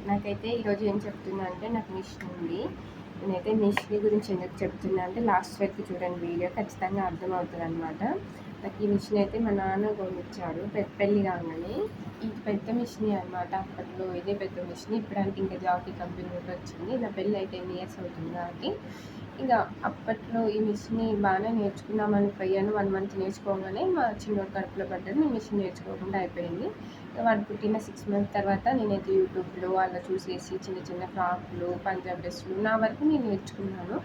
నాకైతే ఈరోజు ఏం చెప్తున్నా అంటే నాకు మిషన్ ఉంది. నేనైతే మిషన్ గురించి ఎందుకు చెప్తున్నా అంటే లాస్ట్ వరకు చూడండి వీడియో ఖచ్చితంగా అర్థమవుతుందనమాట. నాకు ఈ మిషన్ అయితే మా నాన్న కొనిచ్చాడు పెళ్ళి కాగానే. ఇది పెద్ద మిషనే అనమాట. అప్పట్లో ఇదే పెద్ద మిషన్. ఇప్పుడంటే ఇంకా జాకీ కంపెనీ కూడా వచ్చింది. నా పెళ్ళి అయితే 10 years అవుతుంది కాబట్టి ఇంకా అప్పట్లో ఈ మిషన్ని బాగానే నేర్చుకుందామని పోయాను. 1 month నేర్చుకోగానే మా చిన్నోడు కడుపులో పడ్డాడు. నేను మిషన్ నేర్చుకోకుండా అయిపోయింది. వాడు పుట్టిన 6 months తర్వాత నేనైతే యూట్యూబ్లో అలా చూసేసి చిన్న చిన్న ఫ్రాక్లు, పంజాబ్ డ్రెస్సులు నా వరకు నేను నేర్చుకున్నాను.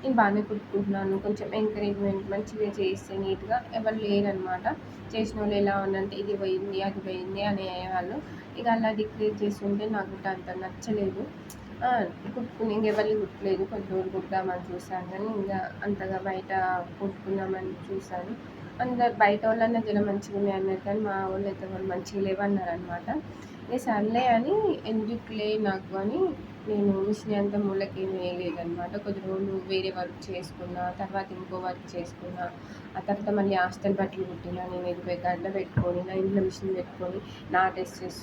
నేను బాగానే కుట్టుకుంటున్నాను. కొంచెం ఎంకరేజ్మెంట్ మంచిగా చేస్తే నీట్గా ఎవరు లేరనమాట. చేసిన వాళ్ళు ఎలా ఉందంటే ఇది పోయింది అది పోయింది అనేవాళ్ళు. ఇక అలా డిక్లేర్ చేస్తుంటే నాకు అంత నచ్చలేదు. కుట్టుకుని ఇంకెవరిని కుట్టలేదు. కొన్ని రోజులు కుడదామని చూసాను కానీ ఇంకా అంతగా బయట కుట్టుకుందామని చూసాను. అందరు బయట వాళ్ళన్నా జర మంచిగా ఉన్నాయి అన్నారు కానీ మా వాళ్ళు అయితే వాళ్ళు మంచిగా లేవన్నారనమాట. ఇక సర్లే అని ఎందుకులే నాకు అని నేను మిషన్ అంతా మూలకేం వేయలేదనమాట. కొద్ది రోజులు వేరే వర్క్ చేసుకున్నా, తర్వాత ఇంకో వర్క్ చేసుకున్నా. ఆ తర్వాత మళ్ళీ హాస్టల్ బట్టలు కుట్టినా. నేను ఇది గడ్డ పెట్టుకొని నా ఇంట్లో మిషన్ పెట్టుకొని నా డ్రెస్సెస్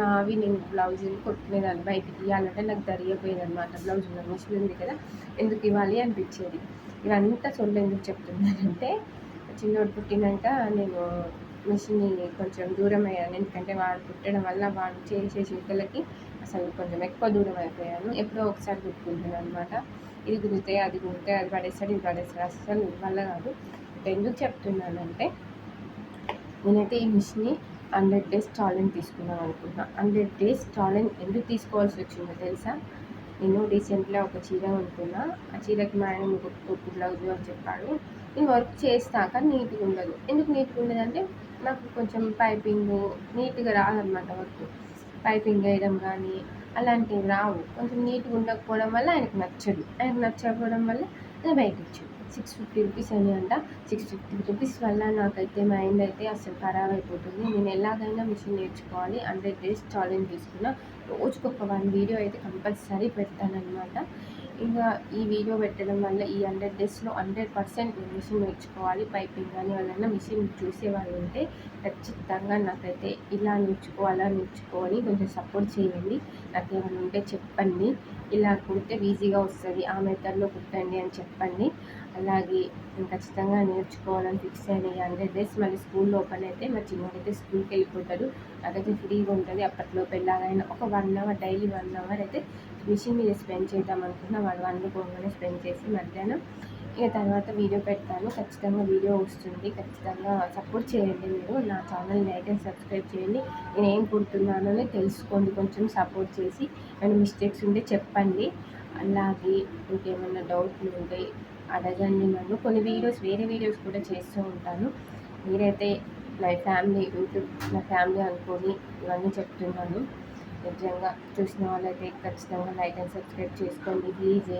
నావి నేను బ్లౌజులు కుట్టుకునేదాన్ని. బయటికి ఇవ్వాలంటే నాకు దరియపోయేదనమాట. బ్లౌజ్ ఉన్న మిషన్ ఉంది కదా ఎందుకు ఇవ్వాలి అనిపించేది. ఇవంతా సొల్లు ఎందుకు చెప్తున్నానంటే చిన్నోడు పుట్టినాక నేను మిషన్ని కొంచెం దూరం అయ్యాను. ఎందుకంటే వాడు పుట్టడం వల్ల వాడు చేసే చిలుకలకి అసలు కొంచెం ఎక్కువ దూరం అయిపోయాను. ఎప్పుడో ఒకసారి కుట్టుకుంటున్నాను అనమాట. ఇది కుదిరితే అది కుదిరితే అది పడేస్తాడు ఇది పడేస్తాడు అసలు వల్ల కాదు. ఎందుకు చెప్తున్నానంటే నేనైతే ఈ మిషన్ని 100 days ఛాలెంజ్ తీసుకుందాం అనుకుంటున్నా. 100 days ఛాలెంజ్ ఎందుకు తీసుకోవాల్సి వచ్చిందో తెలుసా? నేను రీసెంట్గా ఒక చీర కొనుక్కున్నా. ఆ చీరకి మా ఆయన కుట్టు బ్లౌజు అని చెప్పాడు. నేను వర్క్ చేస్తాక నీట్గా ఉండదు. ఎందుకు నీట్గా ఉండదు అంటే నాకు కొంచెం పైపింగ్ నీట్గా రాదనమాట. వర్క్ పైపింగ్ వేయడం కానీ అలాంటివి రావు. కొంచెం నీట్గా ఉండకపోవడం వల్ల ఆయనకు నచ్చదు. ఆయనకు నచ్చకపోవడం వల్ల నేను బయట ఇచ్చాను. 650 రూపీస్ అని అంట. 650 రూపీస్ వల్ల నాకైతే మైండ్ అయితే అసలు ఖరాబ్ అయిపోతుంది. నేను ఎలాగైనా మిషన్ నేర్చుకోవాలి. 100 days ఛాలెంజ్ తీసుకున్నా. రోజుకొక 1 వీడియో అయితే కంపల్సరీ పెడతానమాట. ఇంకా ఈ వీడియో పెట్టడం వల్ల ఈ 100 daysలో 100% మిషన్ నేర్చుకోవాలి. పైపింగ్ కానీ వాళ్ళైనా మిషన్ చూసేవాళ్ళు ఉంటే ఖచ్చితంగా నాకైతే ఇలా నేర్చుకోవాలి కొంచెం సపోర్ట్ చేయండి. నాకు ఏమైనా ఉంటే చెప్పండి. ఇలా కుడితే ఈజీగా వస్తుంది, ఆ మెథడ్లో కుట్టండి అని చెప్పండి. అలాగే నేను ఖచ్చితంగా నేర్చుకోవాలని ఫిక్స్ అయిన ఈ 100 days మళ్ళీ స్కూల్ ఓపెన్ అయితే మా చిన్నోడైతే స్కూల్కి వెళ్ళిపోతాడు. నాకైతే ఫ్రీగా ఉంటుంది. అప్పట్లో పెళ్ళాగైనా ఒక 1 hour డైలీ 1 hour అయితే మిషన్ మీద స్పెండ్ చేద్దాం అనుకున్నా. వాడు వండుకోగానే స్పెండ్ చేసి మధ్యాహ్నం ఇక తర్వాత వీడియో పెడతాను. ఖచ్చితంగా వీడియో వస్తుంది. ఖచ్చితంగా సపోర్ట్ చేయండి. మీరు నా ఛానల్ లైక్ అండ్ సబ్స్క్రైబ్ చేయండి. నేను ఏం కుడుతున్నానో తెలుసుకోండి. కొంచెం సపోర్ట్ చేసి ఏమైనా మిస్టేక్స్ ఉంటే చెప్పండి. అలాగే ఇంకేమైనా డౌట్లు ఉంటే అడగండి నన్ను. కొన్ని వేరే వీడియోస్ కూడా చేస్తూ ఉంటాను. మీరైతే నా ఫ్యామిలీ అనుకొని ఇవన్నీ చెప్తున్నాను. నిజంగా చూసిన వాళ్ళైతే ఖచ్చితంగా లైక్ అండ్ సబ్స్క్రైబ్ చేసుకోండి ప్లీజ్.